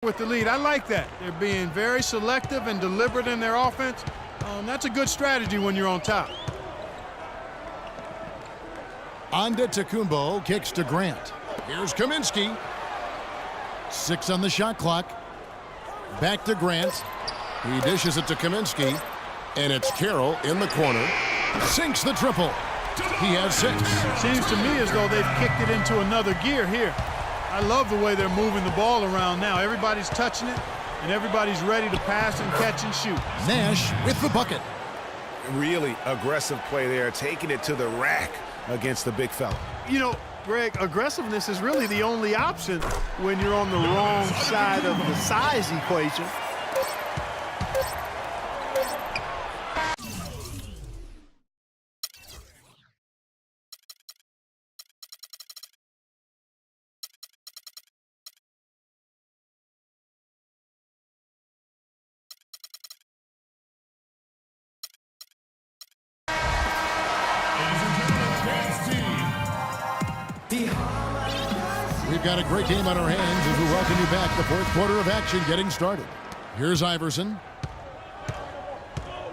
with the lead. I like that. They're being very selective and deliberate in their offense. That's a good strategy when you're on top. Antetokounmpo kicks to Grant. Here's Kaminsky. 6 on the shot clock. Back to Grant. He dishes it to Kaminsky. And it's Carroll in the corner. Sinks the triple. He has 6. Seems to me as though they've kicked it into another gear here. I love the way they're moving the ball around now. Everybody's touching it, and everybody's ready to pass and catch and shoot. Nash with the bucket. Really aggressive play there, taking it to the rack against the big fella. You know, Greg, aggressiveness is really the only option when you're on the wrong side of the size equation. We've got a great game on our hands as we welcome you back. The fourth quarter of action getting started. Here's Iverson.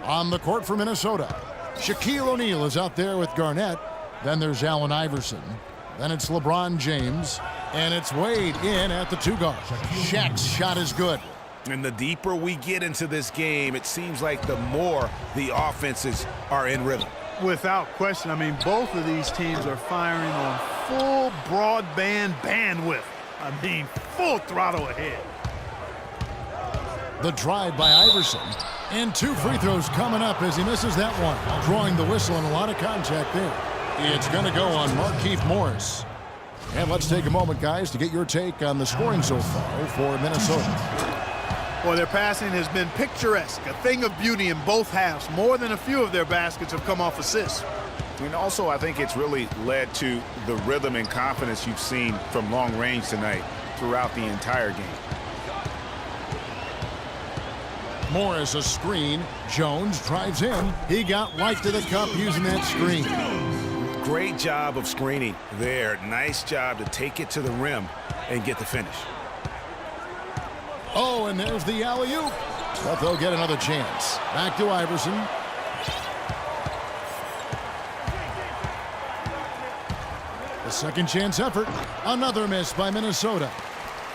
On the court for Minnesota. Shaquille O'Neal is out there with Garnett. Then there's Allen Iverson. Then it's LeBron James. And it's Wade in at the 2 guard. Shaq's shot is good. And the deeper we get into this game, it seems like the more the offenses are in rhythm. Without question. I mean, both of these teams are firing on full broadband bandwidth. I mean, full throttle ahead. The drive by Iverson. And 2 free throws coming up as he misses that one. Drawing the whistle and a lot of contact there. It's going to go on Markieff Morris. And let's take a moment, guys, to get your take on the scoring so far for Minnesota. Well, their passing has been picturesque, a thing of beauty in both halves. More than a few of their baskets have come off assists. And also, I think it's really led to the rhythm and confidence you've seen from long range tonight throughout the entire game. Morris a screen. Jones drives in. He got right to the cup using that screen. Great job of screening there. Nice job to take it to the rim and get the finish. Oh, and there's the alley-oop. But they'll get another chance. Back to Iverson. The second chance effort. Another miss by Minnesota.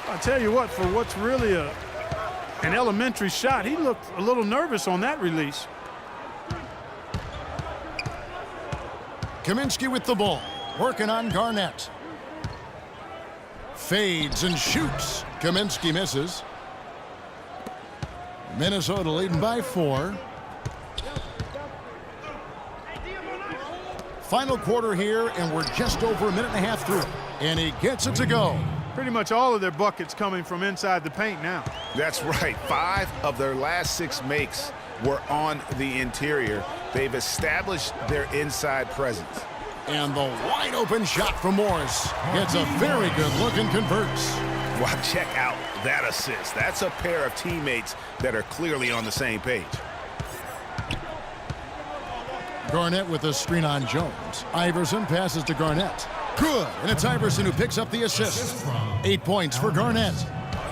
I'll tell you what, for what's really an elementary shot, he looked a little nervous on that release. Kaminsky with the ball. Working on Garnett. Fades and shoots. Kaminsky misses. Minnesota leading by 4. Final quarter here, and we're just over a minute and a half through. And he gets it to go. Pretty much all of their buckets coming from inside the paint now. That's right. 5 of their last 6 makes were on the interior. They've established their inside presence. And the wide open shot from Morris gets a very good look and converts. Wow, check out that assist. That's a pair of teammates that are clearly on the same page. Garnett with a screen on Jones. Iverson passes to Garnett. Good, and it's Iverson who picks up the assist. 8 points for Garnett.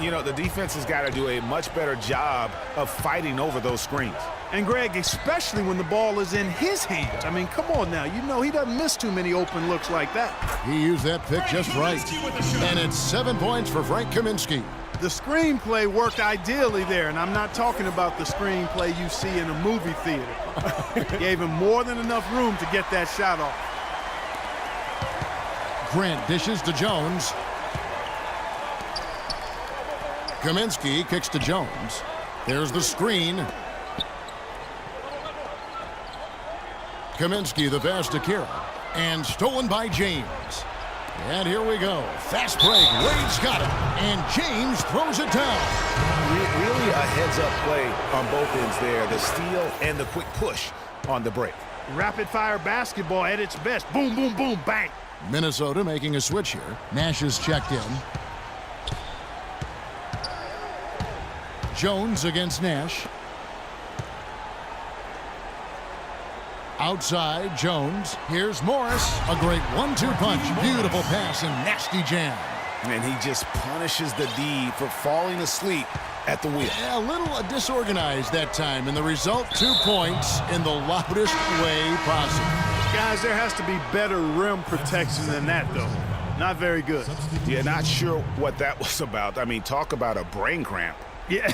You know, the defense has got to do a much better job of fighting over those screens. And Greg, especially when the ball is in his hands. I mean, come on now. You know he doesn't miss too many open looks like that. He used that pick just right. And it's 7 points for Frank Kaminsky. The screenplay worked ideally there, and I'm not talking about the screenplay you see in a movie theater. Gave him more than enough room to get that shot off. Grant dishes to Jones. Kaminsky kicks to Jones. There's the screen. Kaminsky the pass to Carroll. And stolen by James. And here we go. Fast break. Wade's got it. And James throws it down. Really a heads-up play on both ends there. The steal and the quick push on the break. Rapid-fire basketball at its best. Boom, boom, boom, bang. Minnesota making a switch here. Nash is checked in. Jones against Nash. Outside, Jones. Here's Morris. A great 1-2 punch. Beautiful pass and nasty jam. And he just punishes the D for falling asleep at the wheel. Yeah, a little disorganized that time, and the result, 2 points in the loudest way possible. Guys, there has to be better rim protection than that, though. Not very good. Yeah, not sure what that was about. I mean, talk about a brain cramp. Yeah,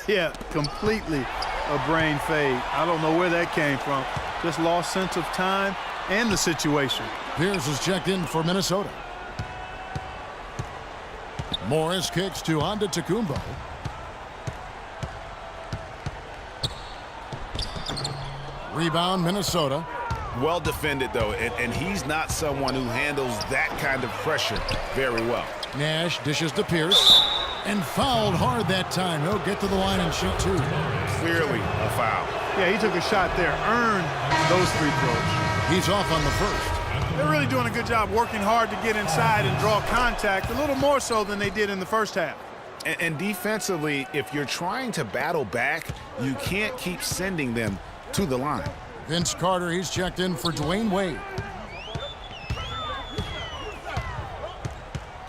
yeah, completely a brain fade. I don't know where that came from. Just lost sense of time and the situation. Pierce is checked in for Minnesota. Morris kicks to Antetokounmpo. Rebound, Minnesota. Well defended, though, and he's not someone who handles that kind of pressure very well. Nash dishes to Pierce. And fouled hard that time. He'll get to the line and shoot 2. Clearly a foul. Yeah, he took a shot there, earned those free throws. He's off on the first. They're really doing a good job working hard to get inside and draw contact, a little more so than they did in the first half. And defensively, if you're trying to battle back, you can't keep sending them to the line. Vince Carter, he's checked in for Dwayne Wade.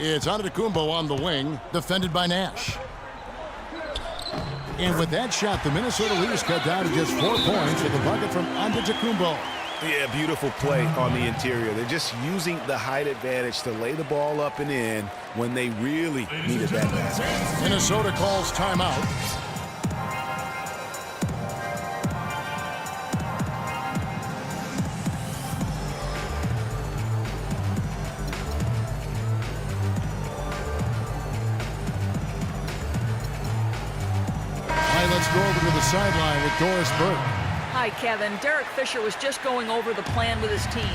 It's Antetokounmpo on the wing, defended by Nash. And with that shot, the Minnesota leaders cut down to just 4 points with a bucket from Antetokounmpo. Yeah, beautiful play on the interior. They're just using the height advantage to lay the ball up and in when they really needed that basket. Minnesota calls timeout. Let's go over to the sideline with Doris Burke. Hi, Kevin. Derek Fisher was just going over the plan with his team.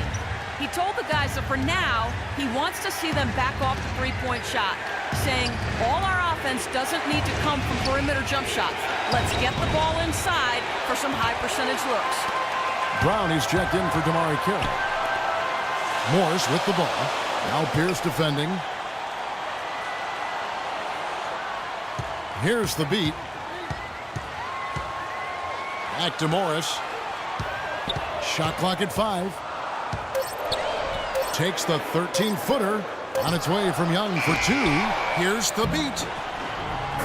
He told the guys that for now, he wants to see them back off the three-point shot, saying all our offense doesn't need to come from perimeter jump shots. Let's get the ball inside for some high-percentage looks. Brown is checked in for Damari Carey. Morris with the ball. Now Pierce defending. Here's the beat. Back to Morris. Shot clock at 5. Takes the 13-footer on its way from Young for 2. Here's the beat.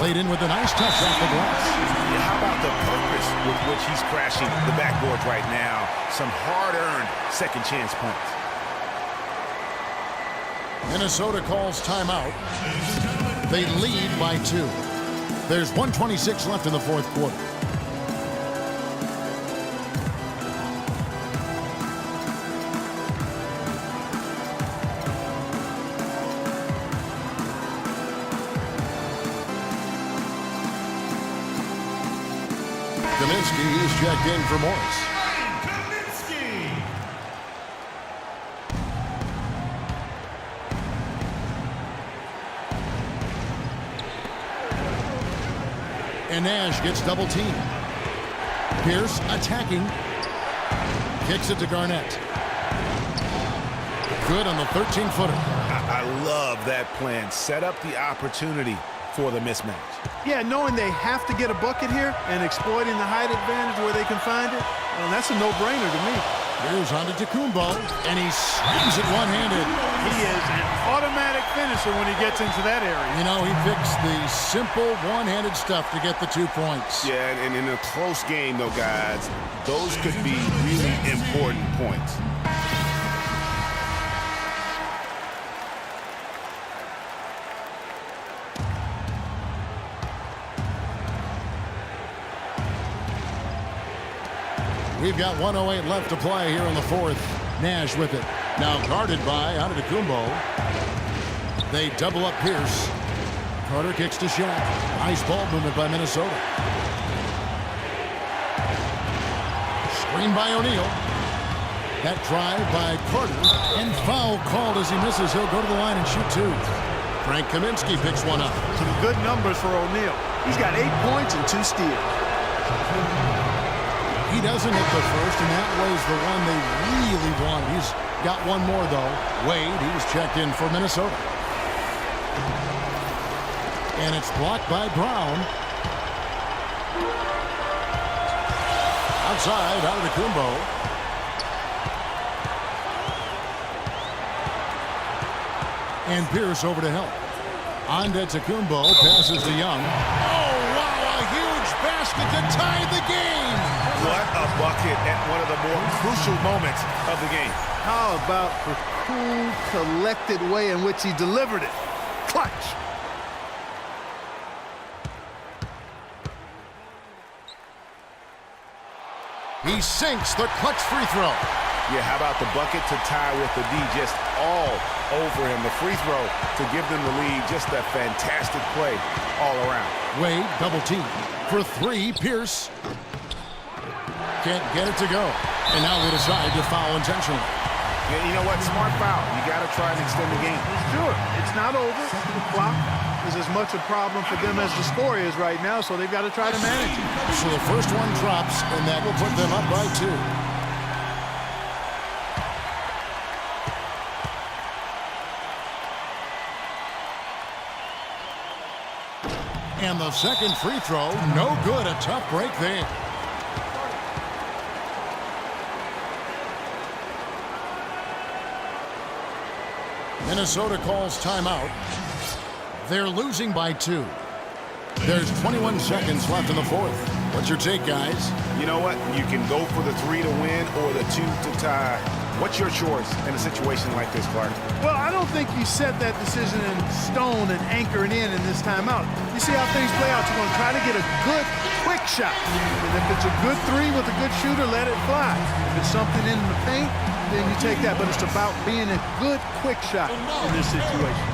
Played in with a nice touch off the glass. Yeah, how about the purpose with which he's crashing the backboards right now? Some hard-earned second chance points. Minnesota calls timeout. They lead by 2. There's 1:26 left in the fourth quarter. Kaminsky is checked in for Morris. And Nash gets double teamed. Pierce attacking. Kicks it to Garnett. Good on the 13-footer. I love that plan. Set up the opportunity for the mismatch. Yeah, knowing they have to get a bucket here and exploiting the height advantage where they can find it, well, that's a no-brainer to me. Here's Antetokounmpo, and he slams it one-handed. He is an automatic finisher when he gets into that area. You know, he picks the simple one-handed stuff to get the 2 points. Yeah, and in a close game, though, guys, those could be really important points. We've got 1:08 left to play here in the fourth. Nash with it. Now guarded by Antetokounmpo. They double up Pierce. Carter kicks to Shaq. Nice ball movement by Minnesota. Screen by O'Neal. That drive by Carter. And foul called as he misses. He'll go to the line and shoot 2. Frank Kaminsky picks one up. Some good numbers for O'Neal. He's got 8 points and 2 steals. He doesn't hit the first, and that was the one they really want. He's got one more, though. Wade, he's checked in for Minnesota. And it's blocked by Brown. Outside, Antetokounmpo. And Pierce over to help. Antetokounmpo passes to Young. Oh, wow, a huge basket to tie the game. What a bucket at one of the more crucial moments of the game. How about the cool, collected way in which he delivered it? Clutch. He sinks the clutch free throw. Yeah, how about the bucket to tie with the D just all over him. The free throw to give them the lead. Just a fantastic play all around. Wade double team. For three, Pierce. Can't get it to go. And now they decide to foul intentionally. Yeah, you know what? Smart foul. You got to try and extend the game. Sure, it's not over. The clock is as much a problem for them as the score is right now, so they've got to try to manage it. So the first one drops, and that will put them up by 2. And the second free throw, no good. A tough break there. Minnesota calls timeout. They're losing by 2. There's 21 seconds left in the fourth. What's your take, guys? You know what? You can go for the 3 to win or the 2 to tie. What's your choice in a situation like this, Clark? Well, I don't think you set that decision in stone and anchor it in this timeout. You see how things play out. You're going to try to get a good, quick shot. And if it's a good 3 with a good shooter, let it fly. If it's something in the paint, then you take that. But it's about being a good, quick shot in this situation.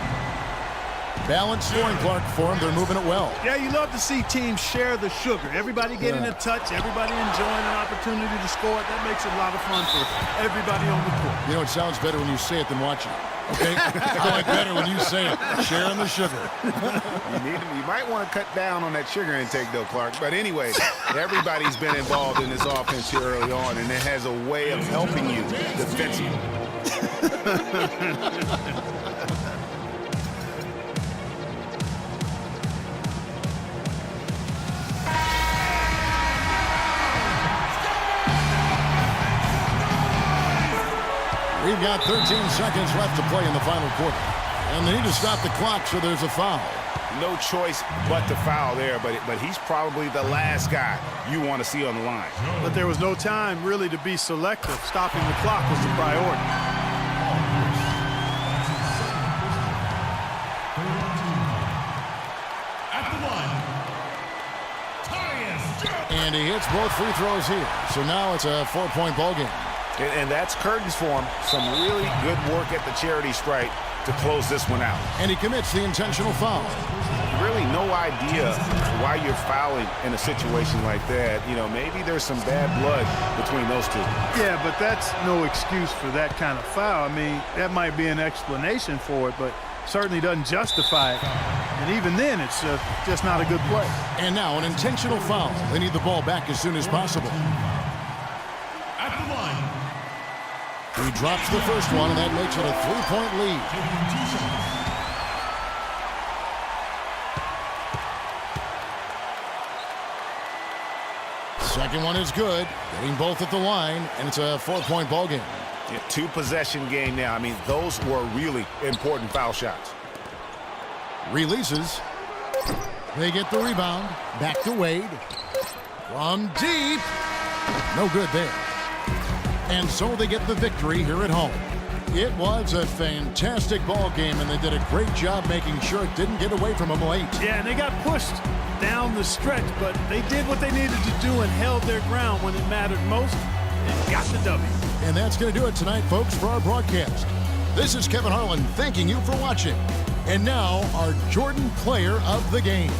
Balanced scoring, Clark, for them. They're moving it well. Yeah, you love to see teams share the sugar. Everybody getting a touch, everybody enjoying an opportunity to score. That makes it a lot of fun for everybody on the court. You know, it sounds better when you say it than watching it. Okay? I like better when you say it. Sharing the sugar. You might want to cut down on that sugar intake, though, Clark. But anyway, everybody's been involved in this offense here early on, and it has a way of helping you defensively. We've got 13 seconds left to play in the final quarter. And they need to stop the clock, so there's a foul. No choice but to foul there, but he's probably the last guy you want to see on the line. But there was no time really to be selective. Stopping the clock was the priority. And he hits both free throws here. So now it's a 4-point ball game. And that's curtains for him. Some really good work at the charity stripe to close this one out. And he commits the intentional foul. Really no idea why you're fouling in a situation like that. You know, maybe there's some bad blood between those two. Yeah, but that's no excuse for that kind of foul. I mean, that might be an explanation for it, but certainly doesn't justify it. And even then, it's just not a good play. And now an intentional foul. They need the ball back as soon as possible. He drops the first one, and that makes it a 3-point lead. Second one is good. Getting both at the line, and it's a 4-point ball game. Yeah, 2-possession game now. I mean, those were really important foul shots. Releases. They get the rebound. Back to Wade. From deep. No good there. And so they get the victory here at home. It was a fantastic ball game, and they did a great job making sure it didn't get away from them late. Yeah, and they got pushed down the stretch, but they did what they needed to do and held their ground when it mattered most and got the W. And that's going to do it tonight, folks, for our broadcast. This is Kevin Harlan thanking you for watching. And now, our Jordan Player of the Game.